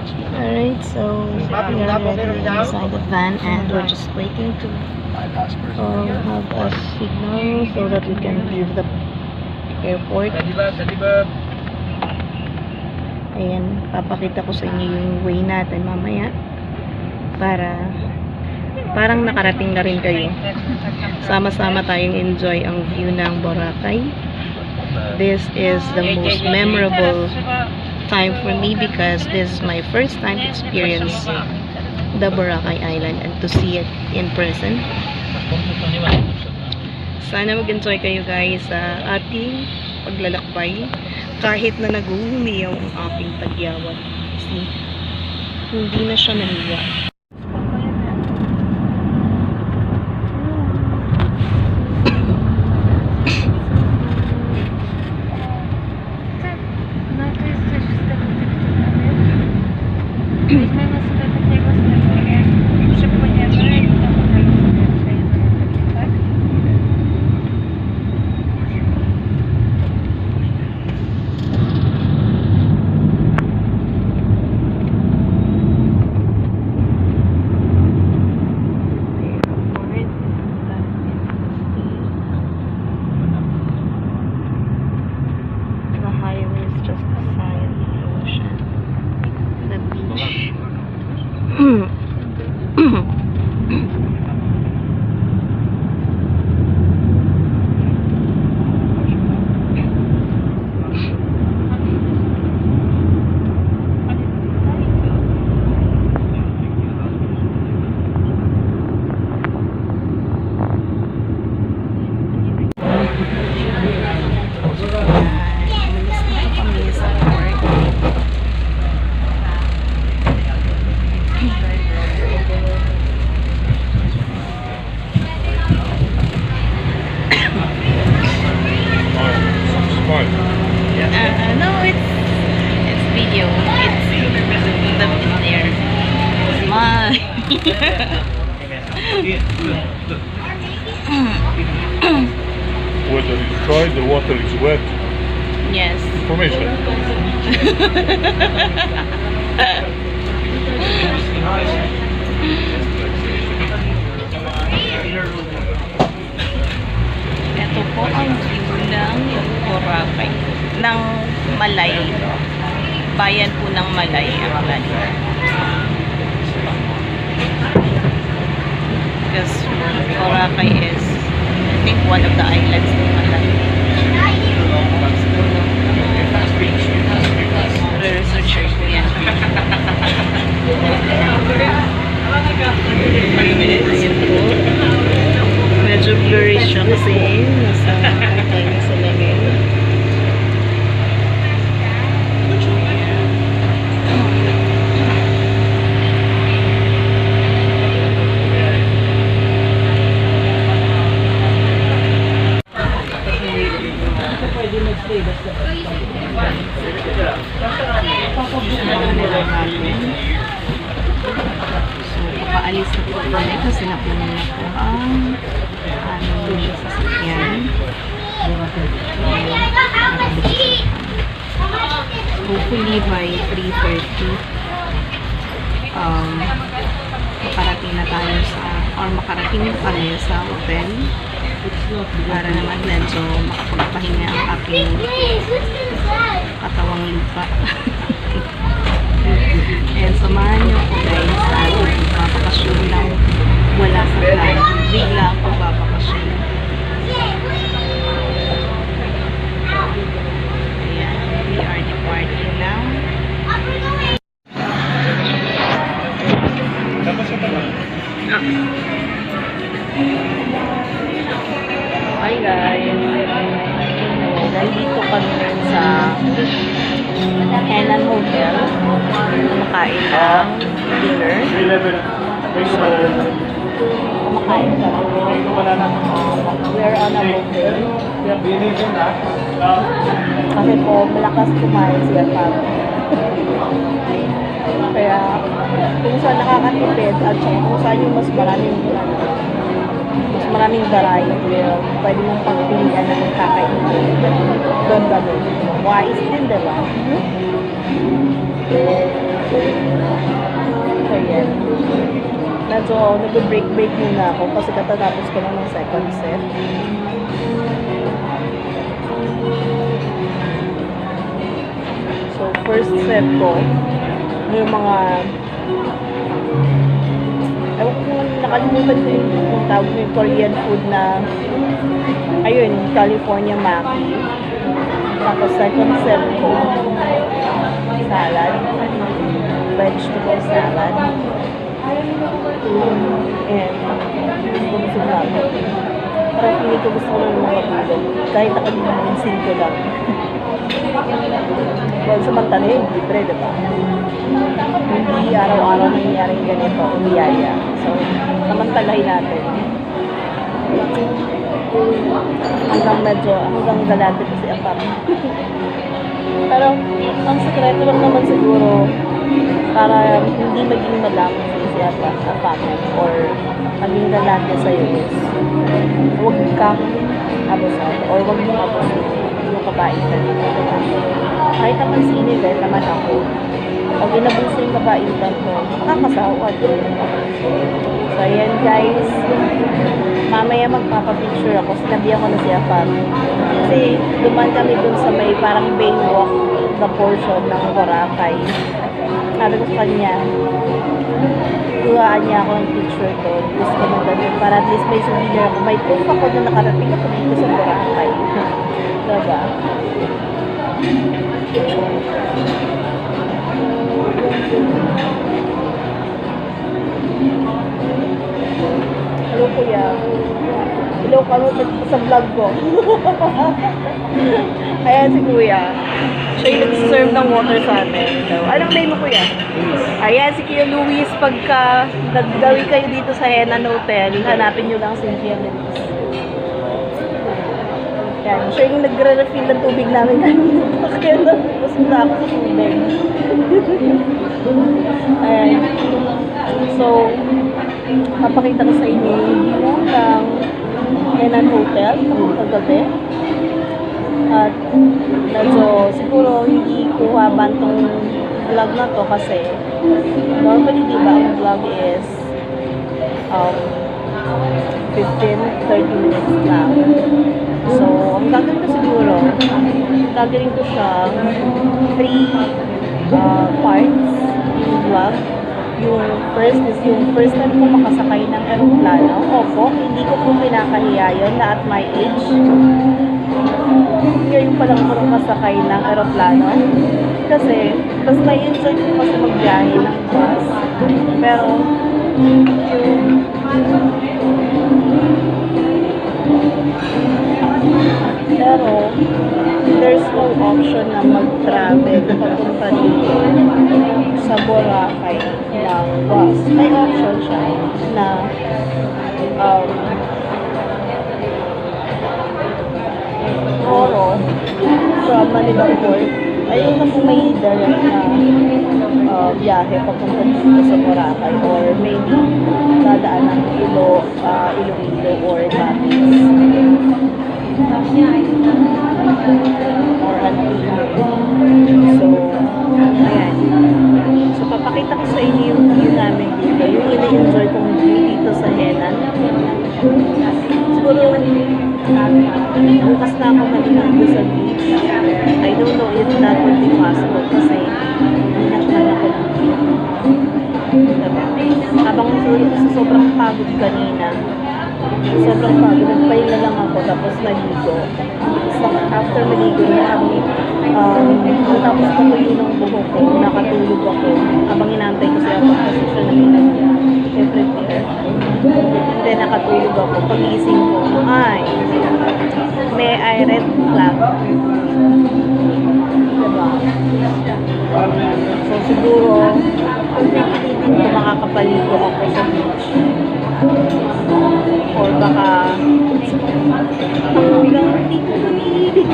Alright, so we are already inside the van and we're just waiting to have a signal so that we can leave the airport. Ayan, papakita ko sa inyo yung way natin mamaya para parang nakarating na rin kayo. Sama-sama tayong enjoy ang view ng Boracay. This is the most memorable time for me because this is my first time to experience the Boracay Island and to see it in person. Sana mag-enjoy kayo guys sa ating paglalakbay kahit na nag-uumiyaw ang aking tagyawan. See, hindi na siya naniwa. No, it's video. It's the there. Smile. Whether it's dry, the water is wet. Yes. Information. Ito po ang view ng Boracay. Ng Malay. Bayan po ng Malay ang Lani. Because Boracay is, I think, one of the islands ng Malay. Researcher ko yan. Medyo blurry siya kasi nasa tayo sa lamig. So, papaalis na po kami kasi napunan na po ang aming sasakyan. Hopefully by 3:30 makarating na tayo makarating na kami sa hotel para naman medyo makapagpahinga ang aking katawang lupa. And samahan niyo po guys sa ating pagbabakasyon lang wala sa plan. Bigla ang pagbabakasyon. Ayan, we are departing now. Hi guys! Nandito kami sa Henan Hotel. Kumakain ng dinner. So, kumakain kami. We are on a hotel. Kasi po, malakas kumain siya pa. Kaya, kung saan nakakatipid at kung saan yung mas maraming variety, pwede mong pagpilian ng kakainin. Doon ba doon? Wise din, diba? medyo nag-break muna ako kasi katatapos ko lang ng second set. So, first set ko, yung mga ewan ko kung nakalimutan ko yung tawag yung Korean food na ayun, California Maki. Tapos second set ko, salad, vegetable salad, and gusto namin. Parang hindi ko gusto ko ng mga bulog. Kahit nakalimutin ko lang. Well, samantala yun, libre, diba? Hindi araw-araw nangyayari ganito, umiyaya. So, samantalahin natin. Hanggang galante ko si Apap. Pero, ang sekreto lang naman siguro, para hindi maging madami si Apap or maging galante sa'yo is, huwag kang abusado or huwag mong abusin yung kabaitan nito. Kahit naman sino, kahit naman ako, pag inabuso yung kabaitan ko, nakakasawa. So, ayan guys. Mamaya magpapapicture ako. Sinabihan ko na si Apap. Kasi duman kami dun sa may parang Baywalk na portion ng Boracay. Sabi ko sa kanya, tuwaan niya ako ng picture doon. Gusto ko doon para at least may souvenir ako. May proof ako na nakarating ako dito sa Boracay. Diba? Hello kuya. Hello kami sa vlog ko. Ayan si kuya. Siya yung nag-serve ng water sa atin. So, anong name mo kuya? Ayan si Kuya Luis. Pagka naggawi kayo dito sa Henan Hotel, hanapin nyo lang si Kuya Luis. Ayan. Siya yung nagre-refill ng tubig namin kanina. Kaya napunta ako sa tubig. Ayan. So, papakita ko sa inyo yung view ng Henan Hotel kagabi. At medyo siguro hindi kuha bantong vlog na to kasi normally diba ang vlog is 15-30 minutes lang. So, ang gagawin ko siguro, gagawin ko siya 3 parts yung vlog. Yung first is yung first time ko makasakay ng aeroplano. Opo, hindi ko po pinakahiya yun na at my age. Ngayon pa lang ako makasakay ng aeroplano. Kasi, mas na-enjoy ko kasi magbiyahe ng bus. Pero, there's no option na mag-travel papunta dito sa Boracay ng bus. May option siya na Oro from Manila Port. Ayun na po may direct na biyahe papunta dito sa Boracay or maybe dadaan ng Iloilo or Batis or Antigua. So, ayan. So, papakita ko sa inyo yung view namin dito. Yung ina-enjoy kong view dito sa Henan. Siguro, bukas na ako malilang sa beach. I don't know if that would be possible kasi hinakman ako ng view. Habang sobrang pagod kanina, sobrang pagod, nagpahinga lang ako tapos naligo. So, after maligo niya tapos natuloy ng buhok ko, nakatulog ako habang inaantay ko siya kasi siya nag-prepare. Then nakatulog ako, pagising ko, ay may I red flag. Diba? So siguro kung pipilitin ko makakapaligo ako sa beach or baka hanggang hindi ko nanilig.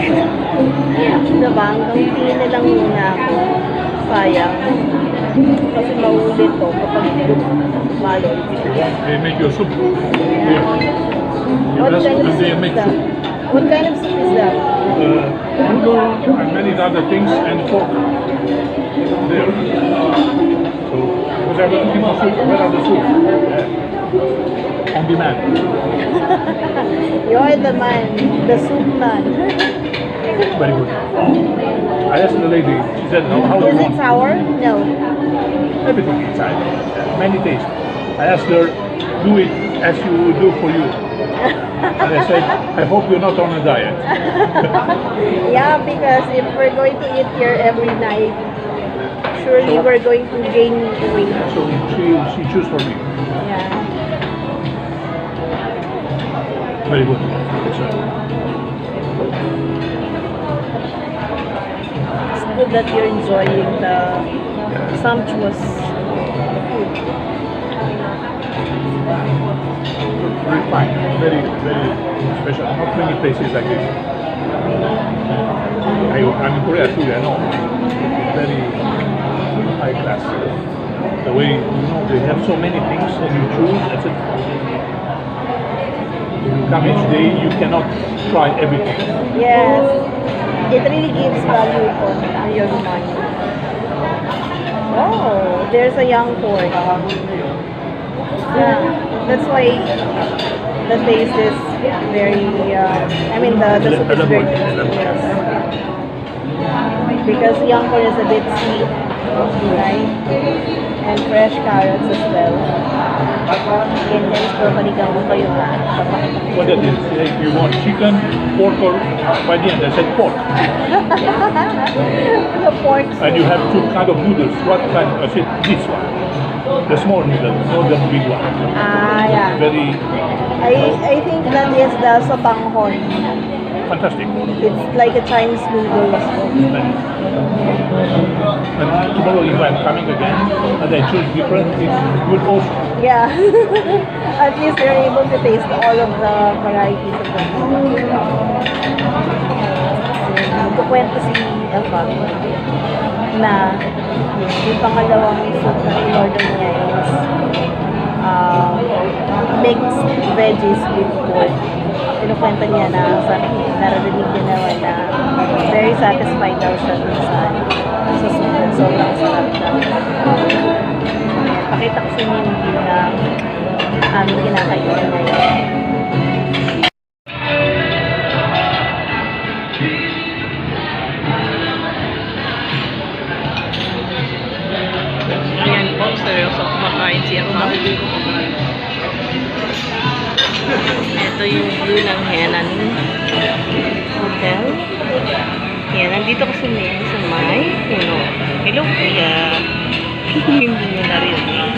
Diba? Hanggang tingin na lang muna ako. Sayang. Kasi maulit to kapag malon. They make your soup. What kind of soup is that? What kind of soup is that? Noodle and many other things and pork there. So, because they were looking for soup. Where are the soup? Yeah. On demand. You're the man, the soup man. Very good. I asked the lady, she said, how do Is you it want? sour? No. Everything inside. Many tastes. I asked her, do it as you would do for you. And I said, I hope you're not on a diet. Yeah, because if we're going to eat here every night, surely we're going to gain weight. So she chose for me. Yeah. Very good. Excellent. It's good that you're enjoying the sumptuous food. Very fine. Very, very special. Not many places like this. I'm in Korea too, I know. Very high class. The way, they have so many things and you choose. That's it. If you come each day, you cannot try everything. Yes. It really gives value on your money. Oh, there's a young pork. Yeah, that's why the taste is very, the soup is very tasty. Yes. Because young corn is a bit sweet, right? And fresh carrots as well. And guys, babalikan ko kayo ha. What that is, if you want chicken, pork, or by the end I said pork. The pork And you have two kind of noodles. What kind? I said this one. The small noodle, not the big one. Ah, yeah. Very I think that is the sotanghon. fantastic. It's like a Chinese noodle as well. And tomorrow if I'm coming again and I choose different, it's good also. Yeah. At least you're able to taste all of the varieties of the food. Nagkukwento si Eva na yung pangalawang soup na in-order niya is mixed veggies with pork. Kinukwento niya na narinig niya naman na very satisfied daw siya dun sa soup na sobrang sarap daw. Pakita ko sa inyo yung view na aming kinakainan ngayon. Ayan po, seryoso kumakain siya pa. Ito yung view ng Henan Hotel. Yan, nandito kasi ngayon sa may puno. Hello, kuya. Hindi nyo narinig.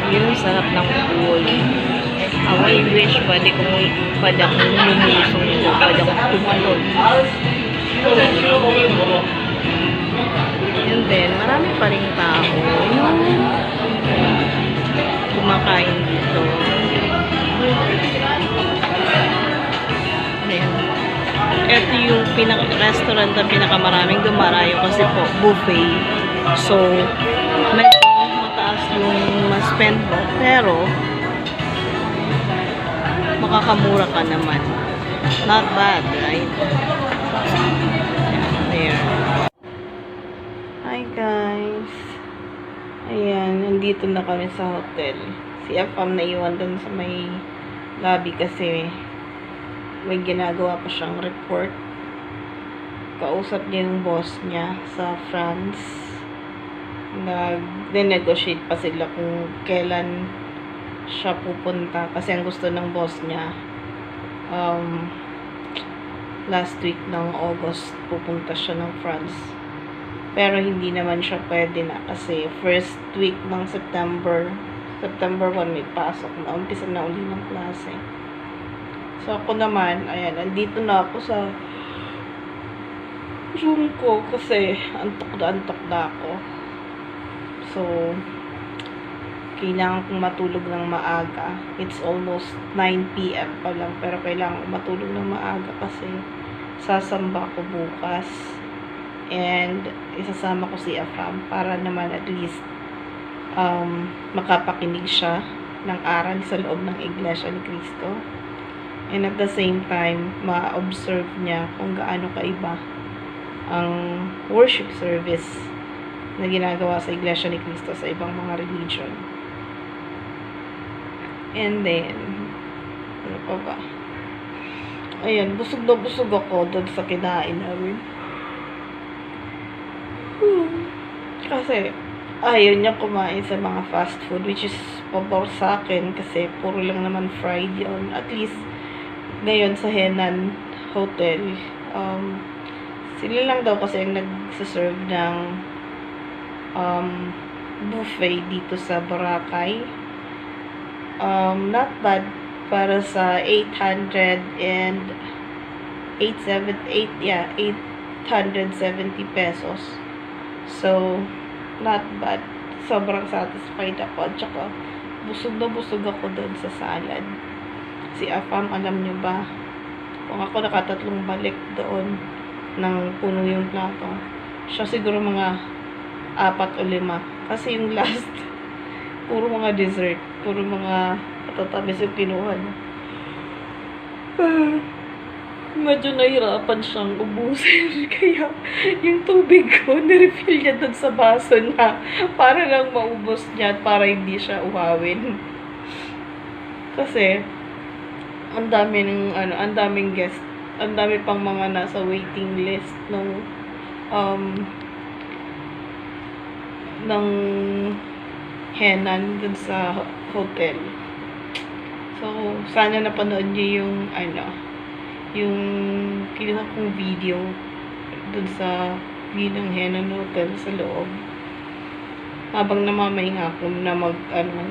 Yun ang sarap ng pool. I wish pwede akong lumusong ko, pwede akong tumalon. Yun din, marami pa rin tao kumakain dito. Ayan. Ito yung restaurant na pinakamaraming dumarayo kasi po buffet. So, medyo mataas yung ma-spend mo, pero makakamura ka naman. Not bad, right? There. Hi guys. Ayan, nandito na kami sa hotel. Si Afam naiwan dun sa may lobby kasi may ginagawa pa siyang report. Kausap niya yung boss niya sa France. Nag-negotiate pa sila kung kailan siya pupunta kasi ang gusto ng boss niya last week ng August pupunta siya ng France. Pero hindi naman siya pwede na kasi first week ng September 1 may pasok na. Umpisa na uli ng klase. So ako naman, ayan, nandito na ako sa room ko kasi antok na ako. So, kailangan kong matulog ng maaga. It's almost 9 PM pa lang. Pero kailangan kong matulog ng maaga kasi sasamba ko bukas. And isasama ko si Afam para naman at least makapakinig siya ng aral sa loob ng Iglesia ni Cristo. And at the same time, ma-observe niya kung gaano kaiba ang worship service na ginagawa sa Iglesia ni Cristo sa ibang mga religion. And then, ano pa ba? Ayan, busog na busog ako doon sa kinain namin. Kasi, ayaw niya kumain sa mga fast food, which is pabor sa akin kasi puro lang naman fried yun. At least, ngayon sa Henan Hotel, sila lang daw kasi ang nagsaserve ng buffet dito sa Boracay. Not bad para sa 870 pesos. So, not bad. Sobrang satisfied ako. At saka, busog na busog ako doon sa salad. Si Afam, alam nyo ba? Kung ako nakatatlong balik doon nang puno yung plato, siya siguro mga 4 o 5. Kasi yung last, puro mga dessert. Puro mga patatamis yung kinuha niya. Medyo nahirapan siyang ubusin. Kaya, yung tubig ko, nirefill niya dun sa baso niya. Para lang maubos niya at para hindi siya uhawin. Kasi, ang daming guest. Ang dami pang mga nasa waiting list ng Henan dun sa hotel. So, sana napanood niyo yung kinuha kong video dun sa view ng Henan Hotel sa loob. Habang namamahinga ako na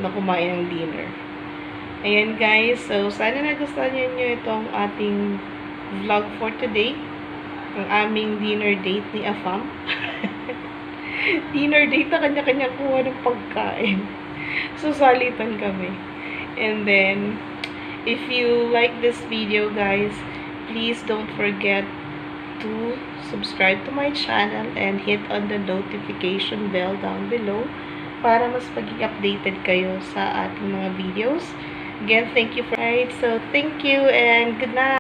na kumain ng dinner. Ayan guys, so sana nagustuhan niyo itong ating vlog for today. Ang aming dinner date ni Afam. Dinner date na kanya-kanya kuha ng pagkain. So, salitan kami. And then, if you like this video, guys, please don't forget to subscribe to my channel and hit on the notification bell down below para mas maging updated kayo sa ating mga videos. Again, thank you for so thank you and good night.